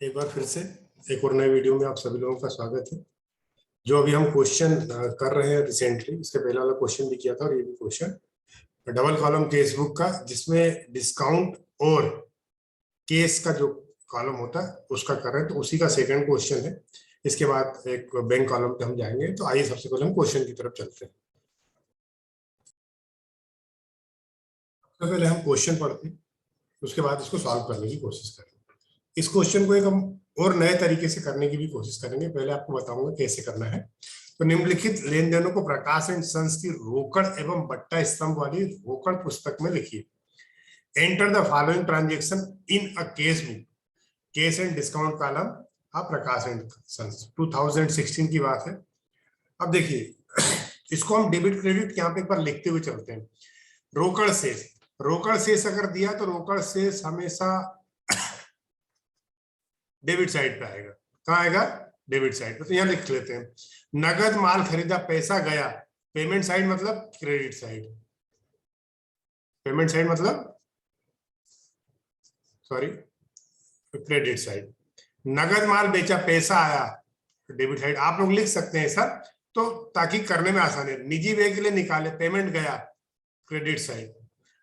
एक बार फिर से एक और नए वीडियो में आप सभी लोगों का स्वागत है। जो अभी हम क्वेश्चन कर रहे हैं रिसेंटली, इसके पहले वाला क्वेश्चन भी किया था और ये भी question double column case book का, जिसमें डिस्काउंट और केस का जो कॉलम होता है उसका कर रहे हैं। तो उसी का सेकंड क्वेश्चन है। इसके बाद एक बैंक कॉलम पे हम जाएंगे। तो आइए सबसे पहले हम क्वेश्चन की तरफ चलते हैं। सबसे पहले हम क्वेश्चन पढ़ते हैं, उसके बाद इसको सॉल्व करने की कोशिश करेंगे। इस क्वेश्चन को एक हम और नए तरीके से करने की भी कोशिश करेंगे। पहले आपको बताऊंगा कैसे करना है। तो निम्नलिखित लेन देनों को प्रकाश एंड सन्स की रोकड़ एवं बट्टा स्तंभ वाली रोकड़ पुस्तक में लिखिए। Enter the following transaction in a cash book, cash and discount column of Prakash and sons. 2016 की बात है। अब देखिए, इसको हम डेबिट क्रेडिट यहाँ पे एक बार लिखते हुए चलते हैं। रोकड़ शेष, रोकड़ शेष अगर दिया तो रोकड़ शेष हमेशा डेबिट साइड पे आएगा। कहाँ आएगा? डेबिट साइड पे। तो यहाँ लिख लेते हैं, नगद माल खरीदा, पैसा गया। पेमेंट साइड मतलब क्रेडिट साइड, पेमेंट साइड मतलब सॉरी क्रेडिट साइड। नगद माल बेचा, पैसा आया, डेबिट साइड। आप लोग लिख सकते हैं सर, तो ताकि करने में आसानी है। निजी व्यय के लिए निकाले, पेमेंट गया, क्रेडिट साइड।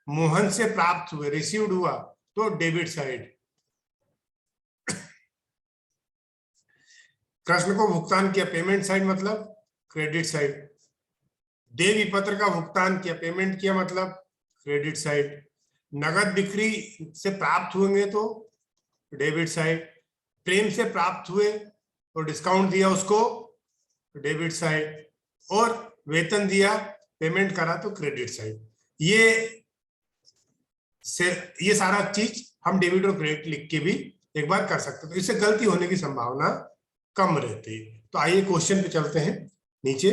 मोहन से प्राप्त हुए, रिसीव्ड हुआ, तो डेबिट साइड। कृष्ण को भुगतान किया, पेमेंट साइड मतलब क्रेडिट साइड। देवी पत्र का भुगतान किया, पेमेंट किया मतलब क्रेडिट साइड। नगद बिक्री से प्राप्त होंगे तो डेबिट साइड। प्रेम से प्राप्त हुए तो डिस्काउंट दिया उसको, डेबिट साइड। और वेतन दिया, पेमेंट करा तो क्रेडिट साइड। ये सारा चीज हम डेबिट और क्रेडिट लिख के भी एक बार कर सकते हैं। तो इससे गलती होने की संभावना कम रहती है। तो आइए क्वेश्चन पे चलते हैं नीचे।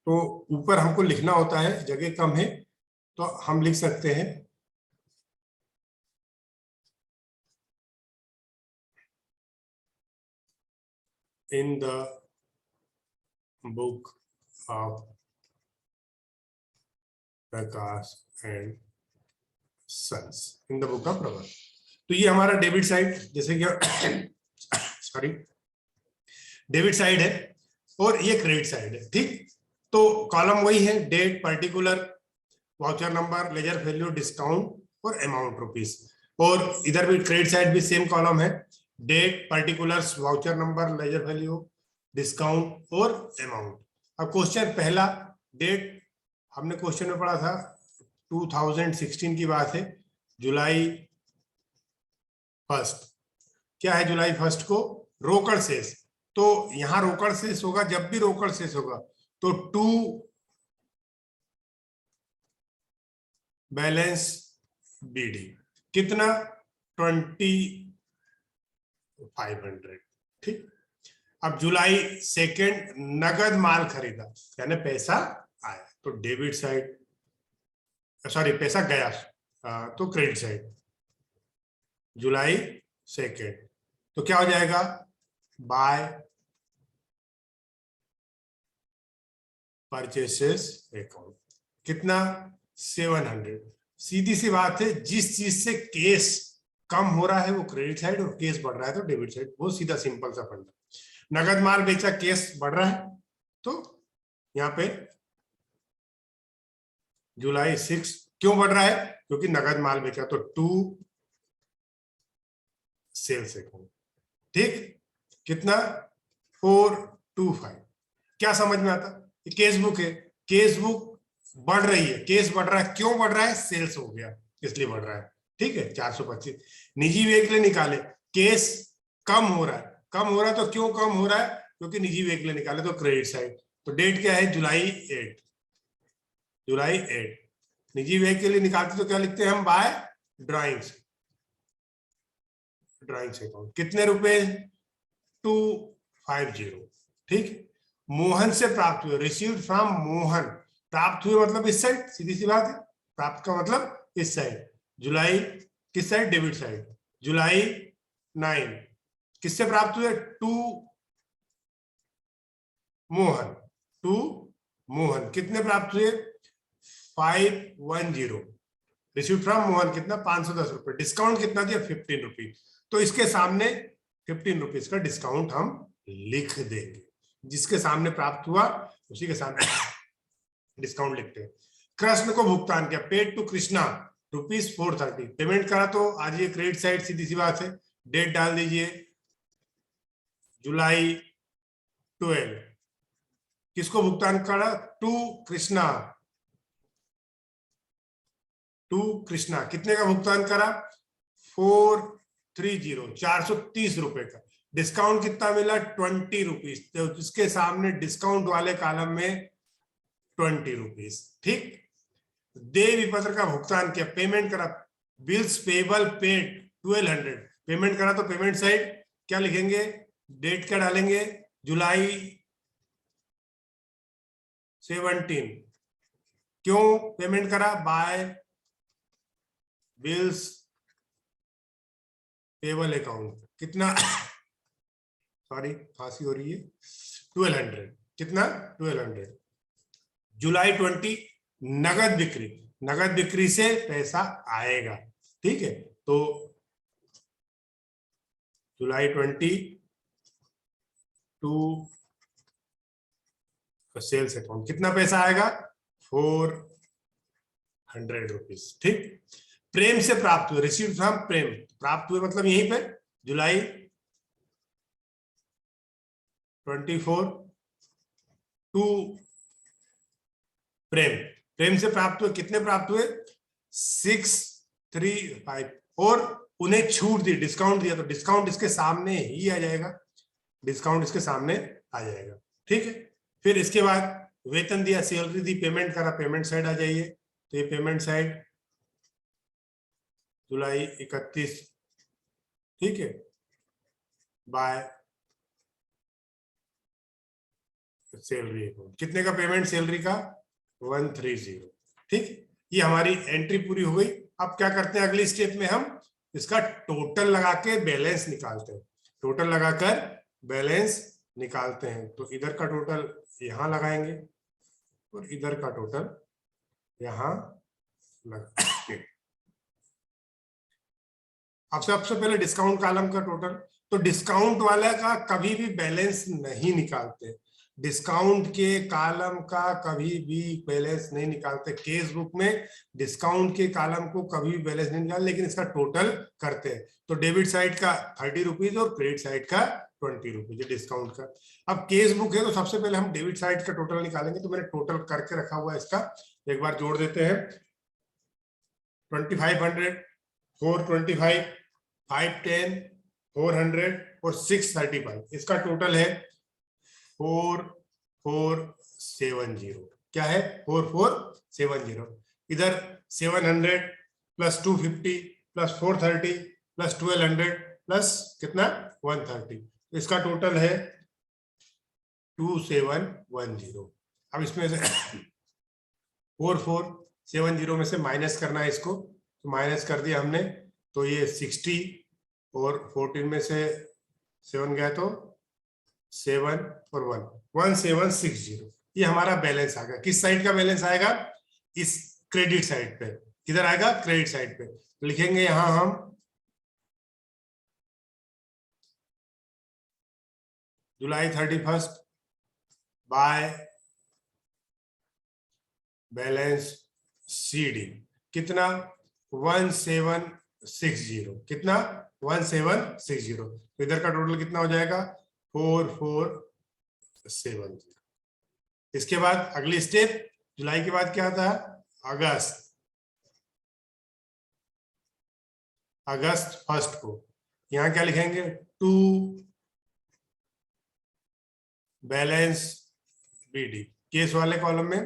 तो ऊपर हमको लिखना होता है, जगह कम है तो हम लिख सकते हैं in the book of Prakash and sons, in the book of Prakash. तो ये हमारा डेबिट साइड, जैसे कि सॉरी डेबिट साइड है और ये क्रेडिट साइड है। ठीक, तो कॉलम वही है, date, particular, voucher number, ledger value, discount और अमाउंट रुपीस। और इधर भी क्रेडिट साइड भी सेम कॉलम है, date, particulars, voucher number, ledger value, discount और अमाउंट। अब क्वेश्चन पहला, डेट हमने क्वेश्चन में पढ़ा था 2016 की बात है, जुलाई 1। क्या है जुलाई 1 को? रोकड़ शेष। तो यहां रोकड़ शेष होगा, जब भी रोकड़ शेष होगा तो टू बैलेंस बीडी कितना? 2500। ठीक, अब जुलाई 2 नगद माल खरीदा, यानी पैसा आया, तो डेबिट साइड, सॉरी पैसा गया तो क्रेडिट साइड। जुलाई 2 तो क्या हो जाएगा? By purchases account. कितना? 700। सीधी सी बात है, जिस चीज से केस कम हो रहा है वो क्रेडिट साइड और केस बढ़ रहा है तो डेबिट साइड। बहुत सीधा सिंपल सा फंडा। नगद माल बेचा, केस बढ़ रहा है तो यहाँ पे जुलाई 6 क्यों बढ़ रहा है? क्योंकि नगद माल बेचा, तो 2 सेल्स अकाउंट। ठीक, कितना? 425। क्या समझ में आता? केस बुक है, केस बुक बढ़ रही है, केस बढ़ रहा है, क्यों बढ़ रहा है? सेल्स हो गया इसलिए बढ़ रहा है। ठीक है, 425। निजी व्यय के लिए निकाले, केस कम हो रहा है, कम हो रहा है तो क्यों कम हो रहा है? क्योंकि निजी व्यय के लिए निकाले तो क्रेडिट साइड। तो डेट क्या है? जुलाई 8, जुलाई 8। निजी व्यय के लिए निकालते तो क्या लिखते हैं हम? By drawings, drawings account. कितने रुपए? 250। ठीक, मोहन से प्राप्त हुए, रिसीव्ड फ्रॉम मोहन। प्राप्त हुए मतलब इस साइड, सीधी सी बात है, प्राप्त का मतलब इस साइड। जुलाई किस साइड? Debit side. जुलाई 9 किससे प्राप्त हुए? To Mohan, to Mohan. कितने प्राप्त हुए? 510। रिसीव फ्रॉम मोहन कितना 510 रुपए, डिस्काउंट कितना दिया 15 रुपीज, तो इसके सामने 15 रुपीज का डिस्काउंट हम लिख देंगे, जिसके सामने प्राप्त हुआ उसी के सामने डिस्काउंट लिखते हैं। कृष्ण को भुगतान किया, पेड टू कृष्णा ₹430, पेमेंट करा तो आज ये क्रेडिट साइड, सीधी सी बात है, डेट डाल दीजिए जुलाई 12। किसको भुगतान करा, टू कृष्णा, कितने का भुगतान करा 430, 430 रुपए का। डिस्काउंट कितना मिला 20 रुपीज, तो इसके सामने डिस्काउंट वाले कॉलम में 20 रुपीज। ठीक, देय विपत्र का भुगतान किया, पेमेंट करा, बिल्स पेबल पेड 1200, पेमेंट करा तो पेमेंट साइड क्या लिखेंगे, डेट क्या डालेंगे, जुलाई 17। क्यों पेमेंट करा, बाय बिल्स पेबल अकाउंट, कितना सॉरी खांसी हो रही है, 1200, कितना 1200। जुलाई 20 नगद बिक्री, नगद बिक्री से पैसा आएगा। ठीक है, तो जुलाई 20 टू सेल्स अकाउंट, कितना पैसा आएगा 400 रुपीज। ठीक, प्रेम से प्राप्त हुए, रिसीव फ्रॉम प्रेम, प्राप्त हुए मतलब यहीं पे जुलाई 24 टू प्रेम, प्रेम से प्राप्त हुए, कितने प्राप्त हुए 635, और उन्हें छूट दी, डिस्काउंट दिया, तो डिस्काउंट इसके सामने ही आ जाएगा, डिस्काउंट इसके सामने आ जाएगा। ठीक है, फिर इसके बाद वेतन दिया, सैलरी दी, पेमेंट करा, पेमेंट साइड आ जाइए, तो ये पेमेंट साइड जुलाई 31। ठीक है, बाय सैलरी अकाउंट, कितने का पेमेंट सैलरी का 130। ठीक, ये हमारी एंट्री पूरी हो गई। अब क्या करते हैं, अगली स्टेप में हम इसका टोटल लगा के बैलेंस निकालते हैं, टोटल लगाकर बैलेंस निकालते हैं। तो इधर का टोटल यहां लगाएंगे और इधर का टोटल यहां लगाएंगे। अब सबसे पहले डिस्काउंट कॉलम का टोटल, तो डिस्काउंट वाला का कभी भी बैलेंस नहीं निकालते, डिस्काउंट के कॉलम का कभी भी बैलेंस नहीं निकालते, केस बुक में डिस्काउंट के कॉलम को कभी भी बैलेंस नहीं निकालते, लेकिन इसका टोटल करते हैं। तो डेबिट साइड का 30 रुपीज और क्रेडिट साइड का 20 रुपीज डिस्काउंट का। अब केस बुक है तो सबसे पहले हम डेबिट साइड का टोटल निकालेंगे, तो मैंने टोटल करके रखा हुआ है इसका, एक बार जोड़ देते हैं। 2500, 425, 510, 400 और 635, इसका टोटल है 4470। क्या है 4470। इधर 700 प्लस 250 प्लस 430 प्लस 1200 प्लस कितना 130, इसका टोटल है 2710। अब इसमें से 4470 में से माइनस करना है इसको, तो माइनस कर दिया हमने, तो ये 60 और 14 में से 7 गया तो 7 और 1 1760। ये हमारा बैलेंस आ गया। किस साइड का बैलेंस आएगा, इस क्रेडिट साइड पे। किधर आएगा, क्रेडिट साइड पे। तो लिखेंगे यहां हम जुलाई 31 बाय बैलेंस सीडी, कितना 1760, कितना 1760। तो इधर का टोटल कितना हो जाएगा 4470। इसके बाद अगली स्टेप, जुलाई के बाद क्या था अगस्त, अगस्त 1 को यहां क्या लिखेंगे, टू बैलेंस बीडी, केस वाले कॉलम में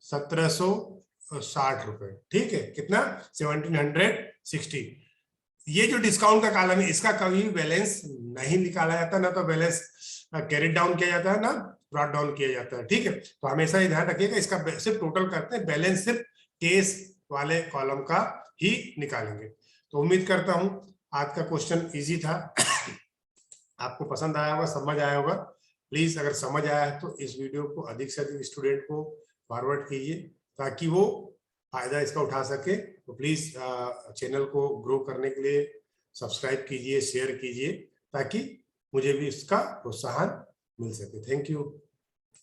1760 रुपए। ठीक है, कितना 1760। ये जो डिस्काउंट का कॉलम है इसका कभी भी बैलेंस नहीं निकाला जाता, ना तो बैलेंस कैरी डाउन किया जाता है ना ब्रॉट डाउन किया जाता है। ठीक है, तो हमेशा ये ध्यान रखिएगा, इसका सिर्फ टोटल करते हैं, बैलेंस सिर्फ केस वाले कॉलम का ही निकालेंगे। तो उम्मीद करता हूं आज का क्वेश्चन इजी था, आपको पसंद आया होगा, समझ आया होगा। प्लीज अगर समझ आया है तो इस वीडियो को अधिक से अधिक स्टूडेंट को फॉरवर्ड कीजिए, ताकि वो फायदा इसका उठा सके, तो प्लीज चैनल को ग्रो करने के लिए सब्सक्राइब कीजिए, शेयर कीजिए, ताकि मुझे भी इसका प्रोत्साहन मिल सके। Thank you.